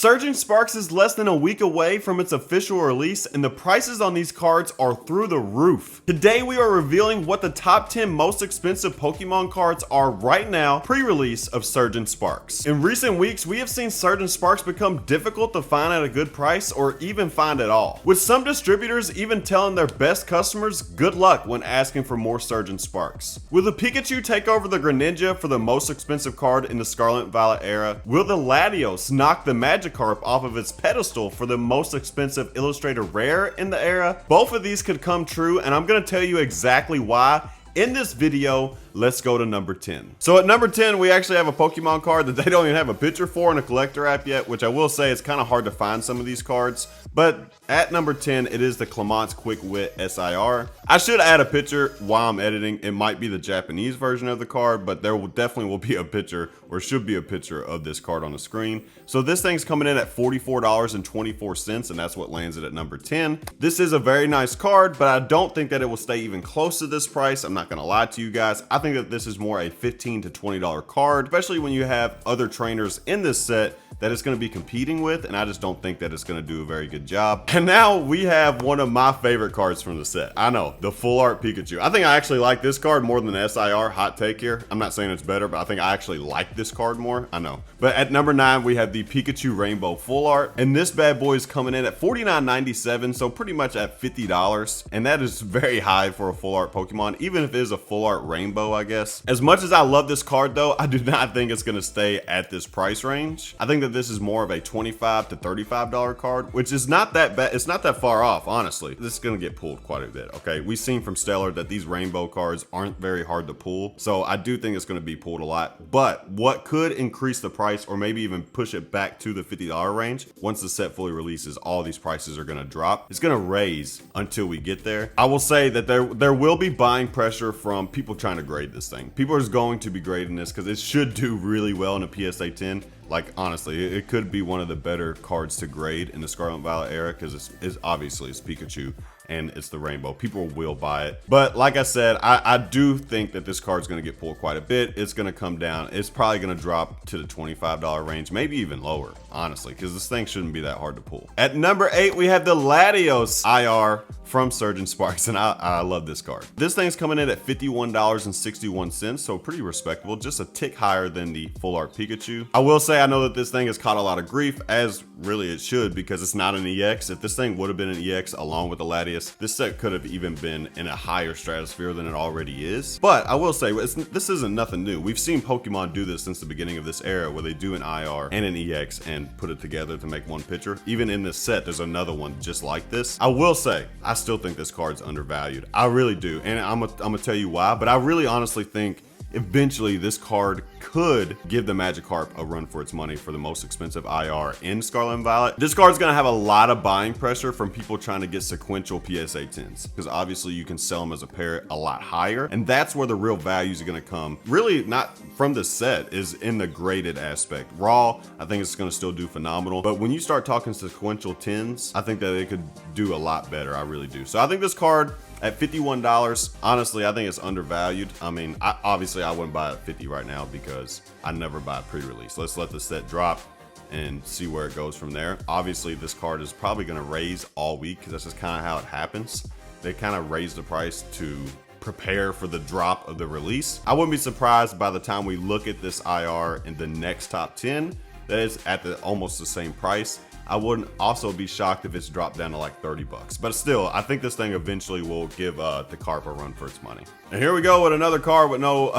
Surging Sparks is less than a week away from its official release, and the prices on these cards are through the roof. Today we are revealing what the top 10 most expensive Pokemon cards are right now, pre-release of Surging Sparks. In recent weeks, we have seen Surging Sparks become difficult to find at a good price or even find at all, with some distributors even telling their best customers good luck when asking for more Surging Sparks. Will the Pikachu take over the Greninja for the most expensive card in the Scarlet and Violet era? Will the Latios knock the Magikarp off of its pedestal for the most expensive Illustrator Rare in the era? Both of these could come true, and I'm going to tell you exactly why in this video. Let's go to number 10. So at number 10, we actually have a Pokemon card that they don't even have a picture for in a collector app yet, which I will say it's kind of hard to find some of these cards. But at number 10, it is the Clement's Quick Wit SIR. I should add a picture while I'm editing. It might be the Japanese version of the card, but there will definitely be a picture, or should be a picture of this card on the screen. So this thing's coming in at $44.24, and that's what lands it at number 10. This is a very nice card, but I don't think that it will stay even close to this price. I'm not gonna lie to you guys. I think that this is more a $15 to $20 card, especially when you have other trainers in this set that it's going to be competing with, and I just don't think that it's going to do a very good job. And now we have one of my favorite cards from the set. I know, the Full Art Pikachu. I think I actually like this card more than the SIR. Hot take here. I'm not saying it's better, but I think I actually like this card more. I know. But at number 9, we have the Pikachu Rainbow Full Art, and this bad boy is coming in at $49.97, so pretty much at $50, and that is very high for a Full Art Pokemon, even if it is a Full Art Rainbow, I guess. As much as I love this card though, I do not think it's going to stay at this price range. I think that this is more of a $25 to $35 card, which is not that bad. It's not that far off, honestly. This is going to get pulled quite a bit, okay? We've seen from Stellar that these rainbow cards aren't very hard to pull, so I do think it's going to be pulled a lot. But what could increase the price, or maybe even push it back to the $50 range, once the set fully releases, all these prices are going to drop. It's going to raise until we get there. I will say that there will be buying pressure from people trying to grade this thing. People are going to be grading this because it should do really well in a PSA 10. Like, honestly, it could be one of the better cards to grade in the Scarlet and Violet era, because it's obviously it's Pikachu and it's the rainbow. People will buy it. But like I said, I do think that this card's going to get pulled quite a bit. It's going to come down. It's probably going to drop to the $25 range, maybe even lower, honestly, because this thing shouldn't be that hard to pull. At number 8, we have the Latios IR from Surging Sparks, and I love this card. This thing's coming in at $51.61, so pretty respectable, just a tick higher than the Full Art Pikachu. I will say I know that this thing has caught a lot of grief, as really it should, because it's not an EX. If this thing would have been an EX along with the Latios, this set could have even been in a higher stratosphere than it already is. But I will say, this isn't nothing new. We've seen Pokemon do this since the beginning of this era, where they do an IR and an EX and put it together to make one picture. Even in this set, there's another one just like this. I will say, I still think this card's undervalued. I really do, and I'm gonna tell you why, but I really honestly think eventually this card could give the Magikarp a run for its money for the most expensive IR in Scarlet and Violet. This card's gonna have a lot of buying pressure from people trying to get sequential PSA 10s, because obviously you can sell them as a pair a lot higher, and that's where the real values are gonna come. Really not from the set, is in the graded aspect. Raw, I think it's gonna still do phenomenal, but when you start talking sequential 10s, I think that it could do a lot better. I really do. So I think this card at $51, honestly, I think it's undervalued. I mean, obviously I wouldn't buy it at $50 right now because I never buy pre-release. Let's let the set drop and see where it goes from there. Obviously, this card is probably going to raise all week, because that's just kind of how it happens. They kind of raise the price to prepare for the drop of the release. I wouldn't be surprised by the time we look at this IR in the next top 10 that it's at almost the same price. I wouldn't also be shocked if it's dropped down to like 30 bucks. But still, I think this thing eventually will give the carp a run for its money. And here we go with another card with no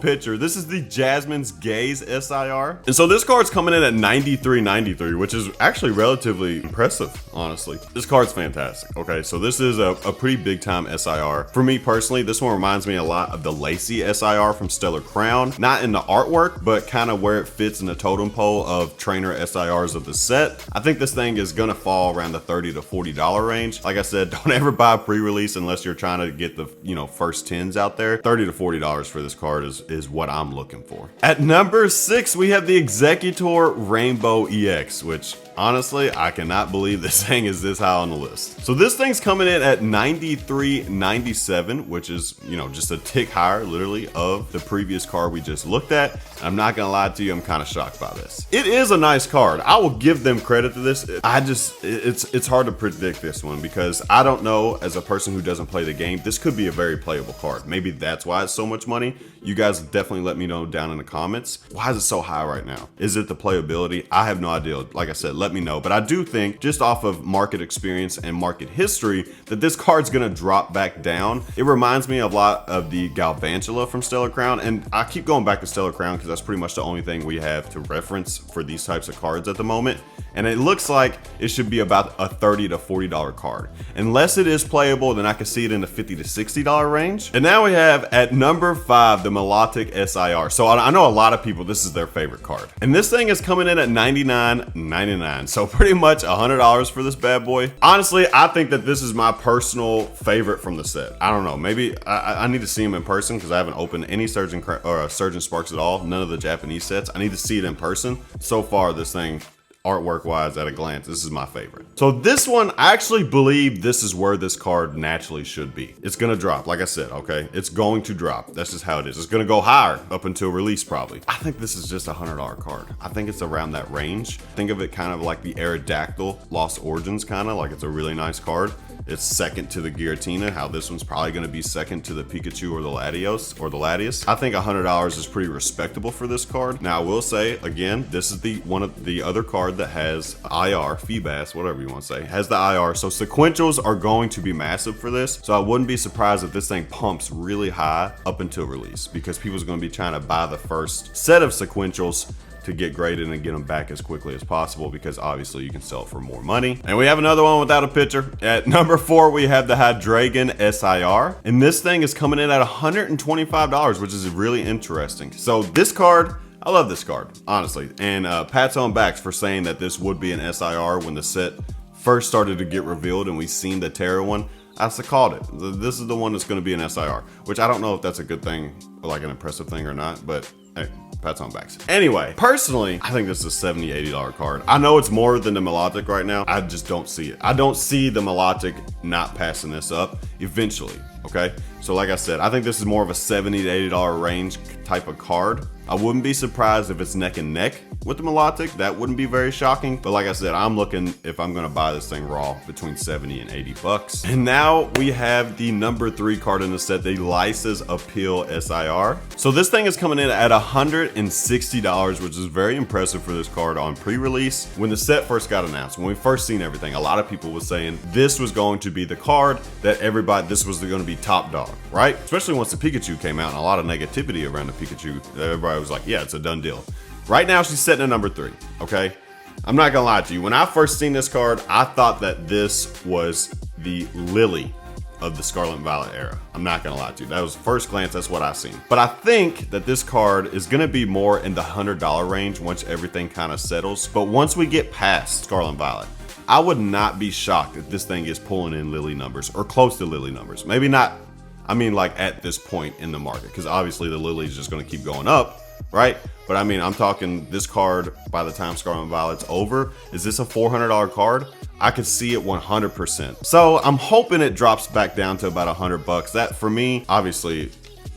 picture. This is the Jasmine's Gaze SIR. And so this card's coming in at $93.93, which is actually relatively impressive, honestly. This card's fantastic. Okay, so this is a pretty big time SIR. For me personally, this one reminds me a lot of the Lacey SIR from Stellar Crown. Not in the artwork, but kind of where it fits in the totem pole of trainer SIRs of the set. I think this thing is gonna fall around the $30 to $40 range. Like I said, don't ever buy pre-release unless you're trying to get the first 10s out there. $30 to $40 for this card is what I'm looking for. At number 6, we have the Executor Rainbow EX, which honestly, I cannot believe this thing is this high on the list. So this thing's coming in at $93.97, which is, just a tick higher, literally, of the previous card we just looked at. I'm not gonna lie to you, I'm kind of shocked by this. it is a nice card. I will give them credit to this. It's hard to predict this one because I don't know, as a person who doesn't play the game, this could be a very playable card. Maybe that's why it's so much money. You guys definitely let me know down in the comments. Why is it so high right now? Is it the playability? I have no idea. Like I said, let me know. But I do think, just off of market experience and market history, that this card's gonna drop back down. It reminds me a lot of the Galvantula from Stellar Crown, and I keep going back to Stellar Crown because that's pretty much the only thing we have to reference for these types of cards at the moment. And it looks like it should be about a $30 to $40 card. Unless it is playable, then I can see it in the $50 to $60 range. And now we have at number 5, the Milotic SIR. So I know a lot of people, this is their favorite card. And this thing is coming in at $99.99. So pretty much $100 for this bad boy. Honestly, I think that this is my personal favorite from the set. I don't know, maybe I need to see him in person because I haven't opened any Surgeon Sparks at all. None of the Japanese sets. I need to see it in person. So far, this thing, artwork wise, at a glance, this is my favorite. So this one, I actually believe this is where this card naturally should be. It's gonna drop, like I said, okay? It's going to drop. That's just how it is. It's gonna go higher up until release probably. I think this is just a $100 card. I think it's around that range. Think of it kind of like the Aerodactyl Lost Origins, kind of like it's a really nice card. It's second to the Giratina, how this one's probably going to be second to the Pikachu or the Latios or the Latias. I think $100 is pretty respectable for this card. Now I will say, again, this is the one of the other card that has IR, Feebas, whatever you want to say, has the IR. So sequentials are going to be massive for this. So I wouldn't be surprised if this thing pumps really high up until release, because people's going to be trying to buy the first set of sequentials to get graded and get them back as quickly as possible, because obviously you can sell it for more money. And we have another one without a picture. At number 4, we have the Hydreigon SIR, and this thing is coming in at $125, which is really interesting. So this card, I love this card, honestly, and pats on backs for saying that this would be an SIR when the set first started to get revealed and we seen the Terra one. I called it. This is the one that's going to be an SIR, which I don't know if that's a good thing, or like an impressive thing or not, but hey, pats on backs. Anyway, personally, I think this is a $70, $80 card. I know it's more than the Milotic right now. I just don't see it. I don't see the Milotic not passing this up eventually, okay? So like I said, I think this is more of a $70 to $80 range type of card. I wouldn't be surprised if it's neck and neck with the Milotic. That wouldn't be very shocking. But like I said, I'm looking, if I'm gonna buy this thing raw, between 70 and 80 bucks. And now we have the number 3 card in the set, the Lisias Appeal SIR. So this thing is coming in at $160, which is very impressive for this card on pre-release. When the set first got announced, when we first seen everything, a lot of people were saying this was going to be the card that everybody, this was gonna be top dog, right? Especially once the Pikachu came out and a lot of negativity around the Pikachu. Everybody was like, yeah, it's a done deal. Right now, she's sitting at number 3, okay? I'm not gonna lie to you. When I first seen this card, I thought that this was the Lily of the Scarlet and Violet era. I'm not gonna lie to you. That was first glance, that's what I seen. But I think that this card is gonna be more in the $100 range once everything kind of settles. But once we get past Scarlet and Violet, I would not be shocked if this thing is pulling in Lily numbers or close to Lily numbers. Maybe not, I mean like at this point in the market, because obviously the Lily is just gonna keep going up, right? But I mean, I'm talking this card by the time Scarlet and Violet's over. Is this a $400 card? I could see it 100%. So I'm hoping it drops back down to about 100 bucks. That for me, obviously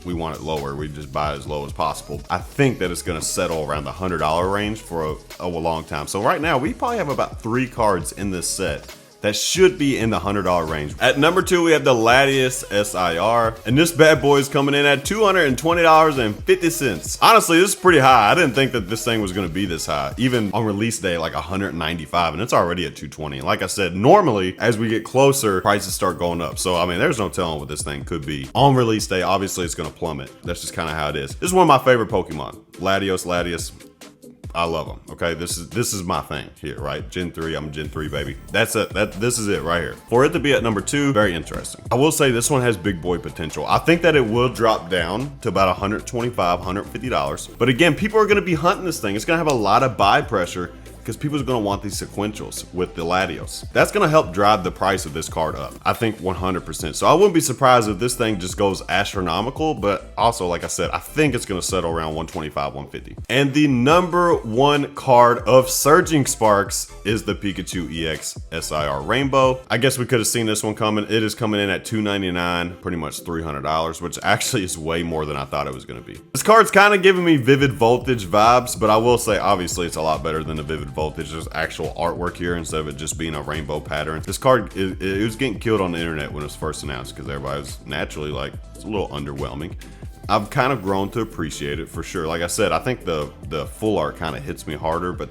we want it lower. We just buy it as low as possible. I think that it's gonna settle around the $100 range for a long time. So right now we probably have about 3 cards in this set that should be in the $100 range. At number 2, we have the Latias SIR, and this bad boy is coming in at $220.50. Honestly, this is pretty high. I didn't think that this thing was gonna be this high. Even on release day, like $195, and it's already at $220. Like I said, normally, as we get closer, prices start going up. So, I mean, there's no telling what this thing could be. On release day, obviously, it's gonna plummet. That's just kind of how it is. This is one of my favorite Pokemon. Latias. I love them. Okay, this is my thing here, right? Gen 3, I'm Gen 3 baby. That's it. This is it right here. For it to be at number 2, very interesting. I will say this one has big boy potential. I think that it will drop down to about $125, $150. But again, people are going to be hunting this thing. It's going to have a lot of buy pressure because people are going to want these sequentials with the Latios. That's going to help drive the price of this card up, I think 100%. So I wouldn't be surprised if this thing just goes astronomical, but also, like I said, I think it's going to settle around 125, 150. And the number one card of Surging Sparks is the Pikachu EX SIR Rainbow. I guess we could have seen this one coming. It is coming in at $299, pretty much $300, which actually is way more than I thought it was going to be. This card's kind of giving me Vivid Voltage vibes, but I will say, obviously, it's a lot better than the Vivid Voltage. There's actual artwork here instead of it just being a rainbow pattern. This card, it was getting killed on the internet when it was first announced because everybody was naturally like, it's a little underwhelming. I've kind of grown to appreciate it for sure. Like I said, I think the full art kind of hits me harder, but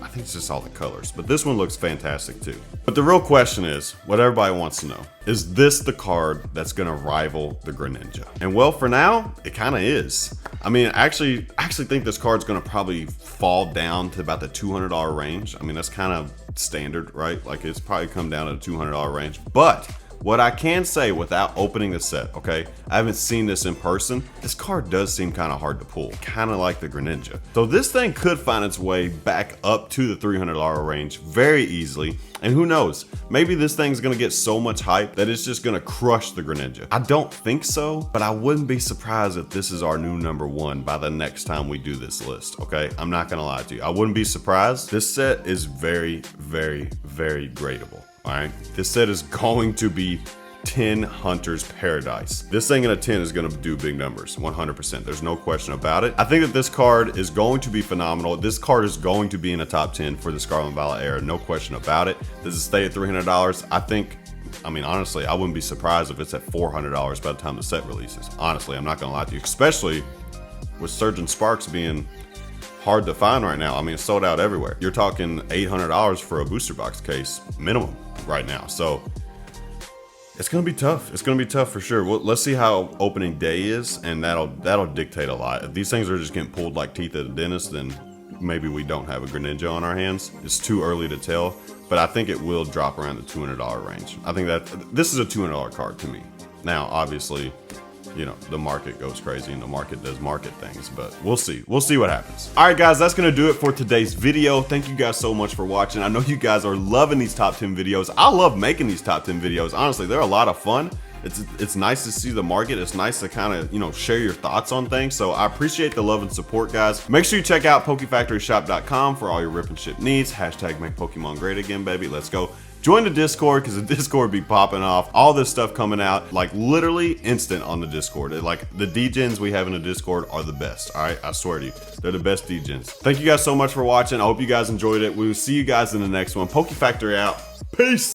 I think it's just all the colors. But this one looks fantastic too. But the real question is, what everybody wants to know, is this the card that's gonna rival the Greninja? And well, for now, it kind of is. I mean, I actually think this card's gonna probably fall down to about the $200 range. I mean, that's kind of standard, right? Like, it's probably come down to the $200 range. But what I can say without opening the set, okay, I haven't seen this in person, this card does seem kind of hard to pull, kind of like the Greninja. So this thing could find its way back up to the $300 range very easily. And who knows, maybe this thing's gonna get so much hype that it's just gonna crush the Greninja. I don't think so, but I wouldn't be surprised if this is our new number one by the next time we do this list, okay? I'm not gonna lie to you, I wouldn't be surprised. This set is very, very, very gradable. All right, this set is going to be 10 Hunter's Paradise. This thing in a 10 is going to do big numbers, 100%. There's no question about it. I think that this card is going to be phenomenal. This card is going to be in a top 10 for the Scarlet and Violet era, no question about it. Does it stay at $300? I mean, honestly, I wouldn't be surprised if it's at $400 by the time the set releases. Honestly, I'm not going to lie to you, especially with Surging Sparks being hard to find right now. I mean, it's sold out everywhere. You're talking $800 for a booster box case minimum right now. So it's gonna be tough. It's gonna be tough for sure. Well, let's see how opening day is, and that'll dictate a lot. If these things are just getting pulled like teeth at a dentist, then maybe we don't have a Greninja on our hands. It's too early to tell, but I think it will drop around the $200 range. I think that this is a $200 card to me. Now, obviously, you know, the market goes crazy and the market does market things, but we'll see. We'll see what happens. All right, guys, that's gonna do it for today's video. Thank you guys so much for watching. I know you guys are loving these top 10 videos. I love making these top 10 videos. Honestly, they're a lot of fun. It's nice to see the market. It's nice to kind of, you know, share your thoughts on things. So I appreciate the love and support, guys. Make sure you check out PokeFactoryShop.com for all your rip and ship needs. Hashtag make Pokemon great again, baby. Let's go. Join the Discord, because the Discord be popping off. All this stuff coming out like literally instant on the Discord. Like the D-Gens we have in the Discord are the best. All right, I swear to you, they're the best D-Gens. Thank you guys so much for watching. I hope you guys enjoyed it. We will see you guys in the next one. Poke Factory out. Peace.